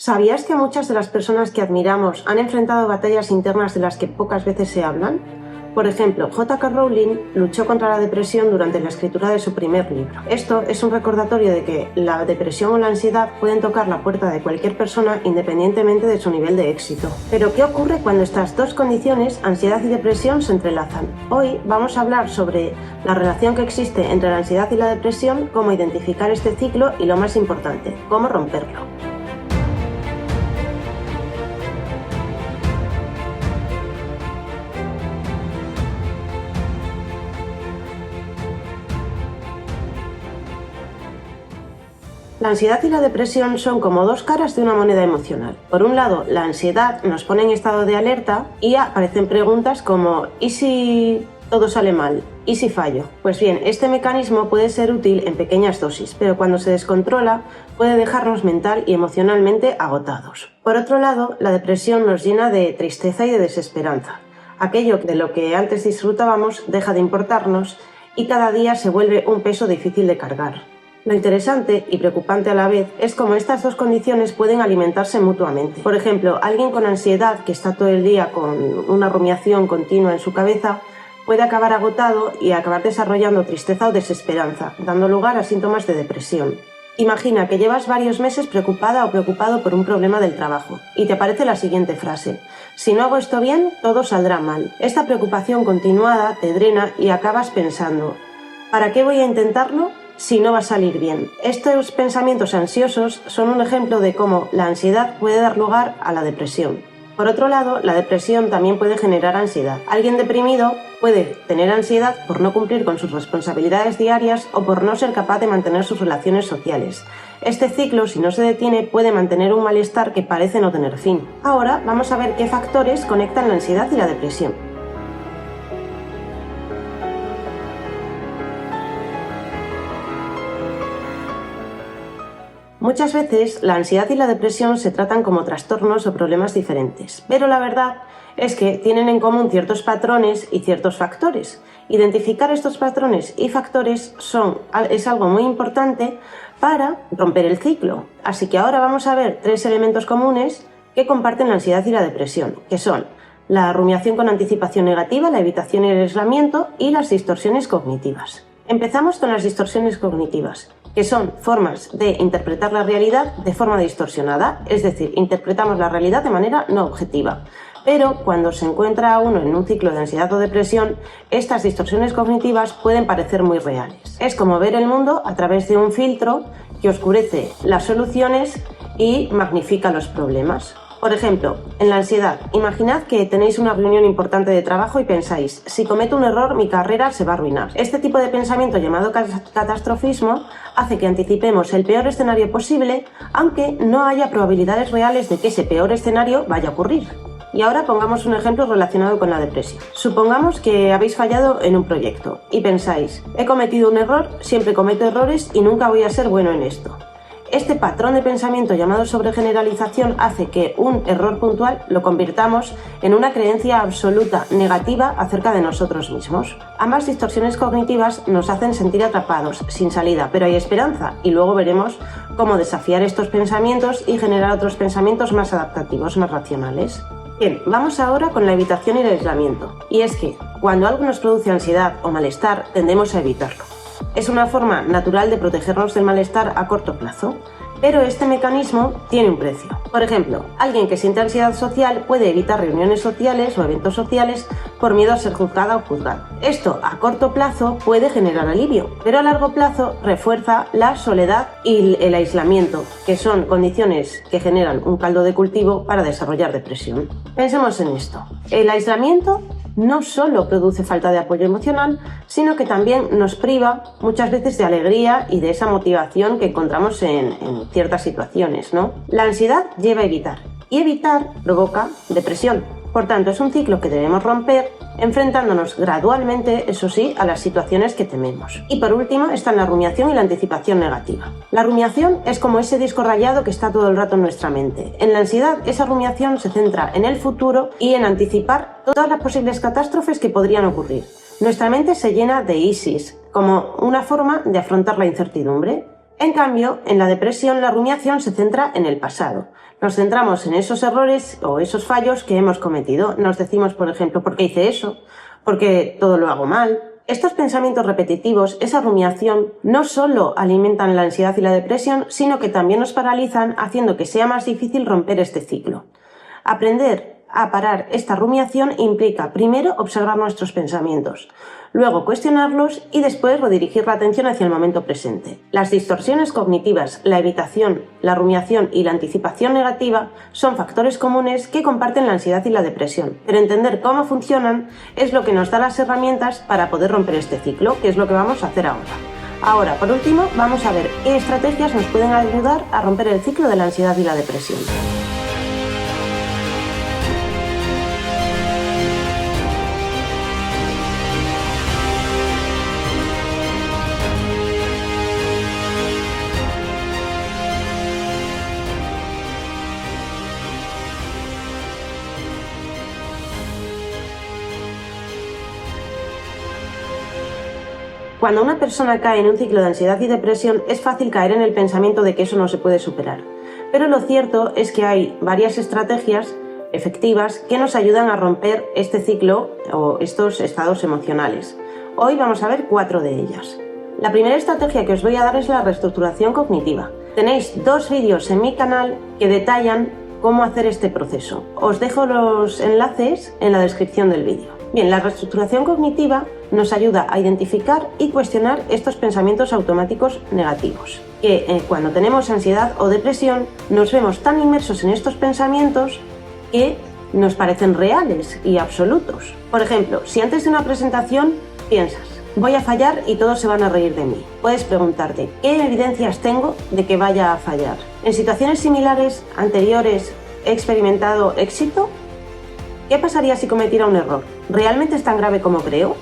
¿Sabías que muchas de las personas que admiramos han enfrentado batallas internas de las que pocas veces se hablan? Por ejemplo, J.K. Rowling luchó contra la depresión durante la escritura de su primer libro. Esto es un recordatorio de que la depresión o la ansiedad pueden tocar la puerta de cualquier persona independientemente de su nivel de éxito. Pero, ¿qué ocurre cuando estas dos condiciones, ansiedad y depresión, se entrelazan? Hoy vamos a hablar sobre la relación que existe entre la ansiedad y la depresión, cómo identificar este ciclo y, lo más importante, cómo romperlo. La ansiedad y la depresión son como dos caras de una moneda emocional. Por un lado, la ansiedad nos pone en estado de alerta y aparecen preguntas como ¿y si todo sale mal? ¿Y si fallo? Pues bien, este mecanismo puede ser útil en pequeñas dosis, pero cuando se descontrola puede dejarnos mental y emocionalmente agotados. Por otro lado, la depresión nos llena de tristeza y de desesperanza. Aquello de lo que antes disfrutábamos deja de importarnos y cada día se vuelve un peso difícil de cargar. Lo interesante y preocupante a la vez es cómo estas dos condiciones pueden alimentarse mutuamente. Por ejemplo, alguien con ansiedad que está todo el día con una rumiación continua en su cabeza puede acabar agotado y acabar desarrollando tristeza o desesperanza, dando lugar a síntomas de depresión. Imagina que llevas varios meses preocupada o preocupado por un problema del trabajo y te aparece la siguiente frase: si no hago esto bien, todo saldrá mal. Esta preocupación continuada te drena y acabas pensando: ¿para qué voy a intentarlo si no va a salir bien? Estos pensamientos ansiosos son un ejemplo de cómo la ansiedad puede dar lugar a la depresión. Por otro lado, la depresión también puede generar ansiedad. Alguien deprimido puede tener ansiedad por no cumplir con sus responsabilidades diarias o por no ser capaz de mantener sus relaciones sociales. Este ciclo, si no se detiene, puede mantener un malestar que parece no tener fin. Ahora vamos a ver qué factores conectan la ansiedad y la depresión. Muchas veces la ansiedad y la depresión se tratan como trastornos o problemas diferentes, pero la verdad es que tienen en común ciertos patrones y ciertos factores. Identificar estos patrones y factores es algo muy importante para romper el ciclo. Así que ahora vamos a ver tres elementos comunes que comparten la ansiedad y la depresión, que son la rumiación con anticipación negativa, la evitación y el aislamiento y las distorsiones cognitivas. Empezamos con las distorsiones cognitivas, que son formas de interpretar la realidad de forma distorsionada, es decir, interpretamos la realidad de manera no objetiva. Pero cuando se encuentra uno en un ciclo de ansiedad o depresión, estas distorsiones cognitivas pueden parecer muy reales. Es como ver el mundo a través de un filtro que oscurece las soluciones y magnifica los problemas. Por ejemplo, en la ansiedad, imaginad que tenéis una reunión importante de trabajo y pensáis: si cometo un error, mi carrera se va a arruinar. Este tipo de pensamiento, llamado catastrofismo, hace que anticipemos el peor escenario posible, aunque no haya probabilidades reales de que ese peor escenario vaya a ocurrir. Y ahora pongamos un ejemplo relacionado con la depresión. Supongamos que habéis fallado en un proyecto y pensáis: he cometido un error, siempre cometo errores y nunca voy a ser bueno en esto. Este patrón de pensamiento llamado sobregeneralización hace que un error puntual lo convirtamos en una creencia absoluta negativa acerca de nosotros mismos. Ambas distorsiones cognitivas nos hacen sentir atrapados, sin salida, pero hay esperanza, y luego veremos cómo desafiar estos pensamientos y generar otros pensamientos más adaptativos, más racionales. Bien, vamos ahora con la evitación y el aislamiento. Y es que cuando algo nos produce ansiedad o malestar, tendemos a evitarlo. Es una forma natural de protegernos del malestar a corto plazo, pero este mecanismo tiene un precio. Por ejemplo, alguien que siente ansiedad social puede evitar reuniones sociales o eventos sociales por miedo a ser juzgada o juzgado. Esto a corto plazo puede generar alivio, pero a largo plazo refuerza la soledad y el aislamiento, que son condiciones que generan un caldo de cultivo para desarrollar depresión. Pensemos en esto. El aislamiento no solo produce falta de apoyo emocional, sino que también nos priva muchas veces de alegría y de esa motivación que encontramos en ciertas situaciones, ¿no? La ansiedad lleva a evitar, y evitar provoca depresión. Por tanto, es un ciclo que debemos romper enfrentándonos gradualmente, eso sí, a las situaciones que tememos. Y por último están la rumiación y la anticipación negativa. La rumiación es como ese disco rayado que está todo el rato en nuestra mente. En la ansiedad, esa rumiación se centra en el futuro y en anticipar todas las posibles catástrofes que podrían ocurrir. Nuestra mente se llena de ISIS, como una forma de afrontar la incertidumbre. En cambio, en la depresión, la rumiación se centra en el pasado. Nos centramos en esos errores o esos fallos que hemos cometido. Nos decimos, por ejemplo, ¿por qué hice eso? ¿Por qué todo lo hago mal? Estos pensamientos repetitivos, esa rumiación, no solo alimentan la ansiedad y la depresión, sino que también nos paralizan, haciendo que sea más difícil romper este ciclo. Aprender a parar esta rumiación implica, primero, observar nuestros pensamientos, luego cuestionarlos y después redirigir la atención hacia el momento presente. Las distorsiones cognitivas, la evitación, la rumiación y la anticipación negativa son factores comunes que comparten la ansiedad y la depresión, pero entender cómo funcionan es lo que nos da las herramientas para poder romper este ciclo, que es lo que vamos a hacer ahora. Ahora, por último, vamos a ver qué estrategias nos pueden ayudar a romper el ciclo de la ansiedad y la depresión. Cuando una persona cae en un ciclo de ansiedad y depresión, es fácil caer en el pensamiento de que eso no se puede superar. Pero lo cierto es que hay varias estrategias efectivas que nos ayudan a romper este ciclo o estos estados emocionales. Hoy vamos a ver 4 de ellas. La primera estrategia que os voy a dar es la reestructuración cognitiva. Tenéis 2 vídeos en mi canal que detallan cómo hacer este proceso. Os dejo los enlaces en la descripción del vídeo. Bien, la reestructuración cognitiva nos ayuda a identificar y cuestionar estos pensamientos automáticos negativos, que cuando tenemos ansiedad o depresión nos vemos tan inmersos en estos pensamientos que nos parecen reales y absolutos. Por ejemplo, si antes de una presentación piensas, voy a fallar y todos se van a reír de mí, puedes preguntarte, ¿qué evidencias tengo de que vaya a fallar? ¿En situaciones similares anteriores he experimentado éxito? ¿Qué pasaría si cometiera un error? ¿Realmente es tan grave como creo?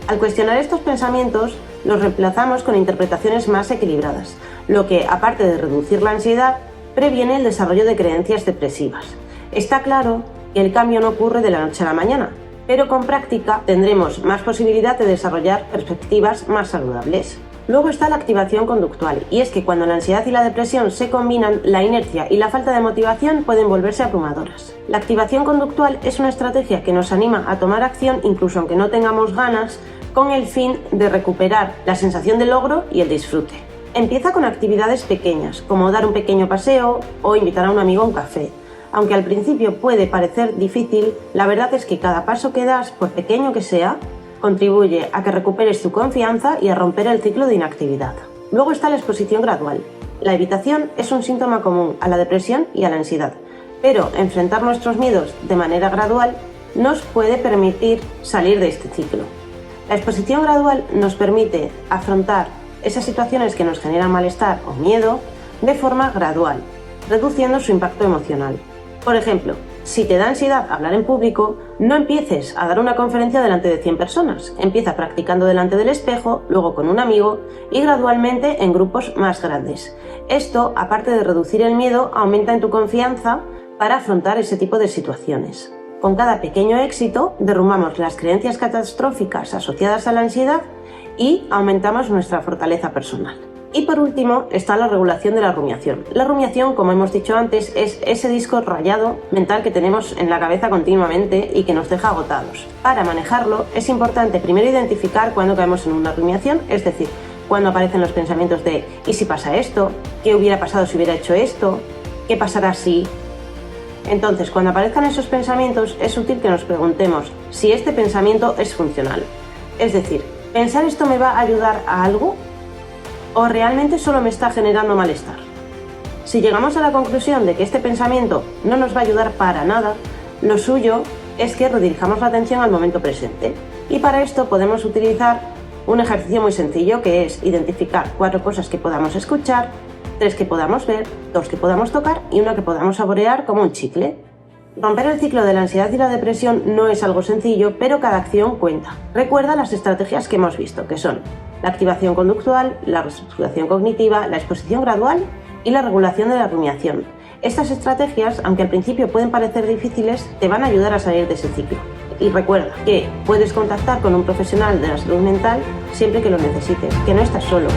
Al cuestionar estos pensamientos, los reemplazamos con interpretaciones más equilibradas, lo que, aparte de reducir la ansiedad, previene el desarrollo de creencias depresivas. Está claro que el cambio no ocurre de la noche a la mañana, pero con práctica tendremos más posibilidad de desarrollar perspectivas más saludables. Luego está la activación conductual, y es que cuando la ansiedad y la depresión se combinan, la inercia y la falta de motivación pueden volverse abrumadoras. La activación conductual es una estrategia que nos anima a tomar acción incluso aunque no tengamos ganas, con el fin de recuperar la sensación de logro y el disfrute. Empieza con actividades pequeñas, como dar un pequeño paseo o invitar a un amigo a un café. Aunque al principio puede parecer difícil, la verdad es que cada paso que das, por pequeño que sea, contribuye a que recuperes tu confianza y a romper el ciclo de inactividad. Luego está la exposición gradual. La evitación es un síntoma común a la depresión y a la ansiedad, pero enfrentar nuestros miedos de manera gradual nos puede permitir salir de este ciclo. La exposición gradual nos permite afrontar esas situaciones que nos generan malestar o miedo de forma gradual, reduciendo su impacto emocional. Por ejemplo, si te da ansiedad hablar en público, no empieces a dar una conferencia delante de 100 personas. Empieza practicando delante del espejo, luego con un amigo y gradualmente en grupos más grandes. Esto, aparte de reducir el miedo, aumenta en tu confianza para afrontar ese tipo de situaciones. Con cada pequeño éxito, derrumbamos las creencias catastróficas asociadas a la ansiedad y aumentamos nuestra fortaleza personal. Y por último está la regulación de la rumiación. La rumiación, como hemos dicho antes, es ese disco rayado mental que tenemos en la cabeza continuamente y que nos deja agotados. Para manejarlo es importante primero identificar cuándo caemos en una rumiación, es decir, cuando aparecen los pensamientos de ¿y si pasa esto? ¿Qué hubiera pasado si hubiera hecho esto? ¿Qué pasará si? Entonces, cuando aparezcan esos pensamientos, es útil que nos preguntemos si este pensamiento es funcional. Es decir, ¿pensar esto me va a ayudar a algo? ¿O realmente solo me está generando malestar? Si llegamos a la conclusión de que este pensamiento no nos va a ayudar para nada, lo suyo es que redirijamos la atención al momento presente. Y para esto podemos utilizar un ejercicio muy sencillo, que es identificar 4 cosas que podamos escuchar, 3 que podamos ver, 2 que podamos tocar y 1 que podamos saborear como un chicle. Romper el ciclo de la ansiedad y la depresión no es algo sencillo, pero cada acción cuenta. Recuerda las estrategias que hemos visto, que son la activación conductual, la reestructuración cognitiva, la exposición gradual y la regulación de la rumiación. Estas estrategias, aunque al principio pueden parecer difíciles, te van a ayudar a salir de ese ciclo. Y recuerda que puedes contactar con un profesional de la salud mental siempre que lo necesites, que no estás solo.